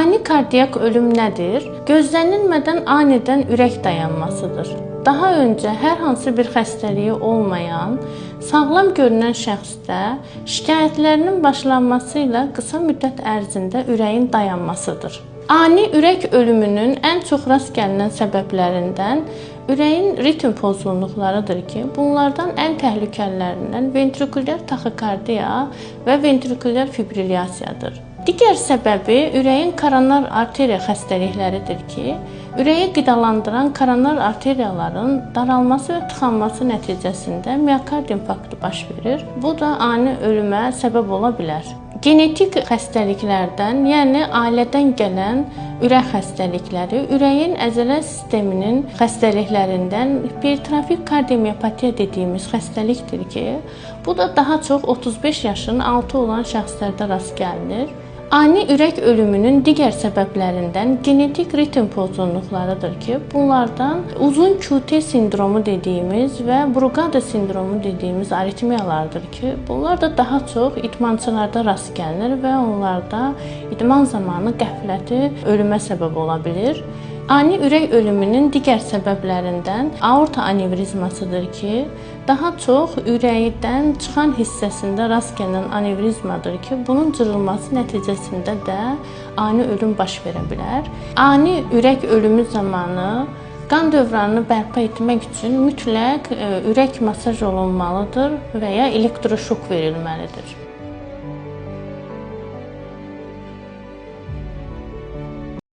Ani kardiyak ölüm nədir? Gözlənilmədən anidən ürək dayanmasıdır. Daha öncə hər hansı bir xəstəliyi olmayan, sağlam görünən şəxsdə şikayətlərinin başlanması ilə qısa müddət ərzində ürəyin dayanmasıdır. Ani ürək ölümünün ən çox rast gəlinən səbəblərindən ürəyin ritm pozğunluqlarıdır ki, bunlardan ən təhlükəlilərindən ventrikulyar taxikardiya və ventrikulyar fibrilyasiyadır. Digər səbəbi ürəyin koronar arteriya xəstəlikləridir ki, ürəyi qidalandıran koronar arteriyaların daralması və tıxanması nəticəsində miokard infarktı baş verir. Bu da ani ölümə səbəb ola bilər. Genetik xəstəliklərdən, yəni ailədən gələn ürək xəstəlikləri, ürəyin əzələ sisteminin xəstəliklərindən hipertrofik kardiomiopatiya dediyimiz xəstəlikdir ki, bu da daha çox 35 yaşın altı olan şəxslərdə rast gəlinir. Ani ürək ölümünün digər səbəblərindən genetik ritm pozğunluqlarıdır ki, bunlardan uzun QT sindromu dediyimiz və Brugada sindromu dediyimiz aritmiyalardır ki, bunlar da daha çox idmançılarda rast gəlinir və onlarda idman zamanı qəfləti ölümə səbəb ola bilir. Ani ürək ölümünün digər səbəblərindən aorta anevrizmasıdır ki, daha çox ürəkdən çıxan hissəsində rast gələn anevrizmadır ki, bunun cırılması nəticəsində də ani ölüm baş verə bilər. Ani ürək ölümü zamanı qan dövranını bərpa etmək üçün mütləq ürək masaj olunmalıdır və ya elektroşok verilməlidir.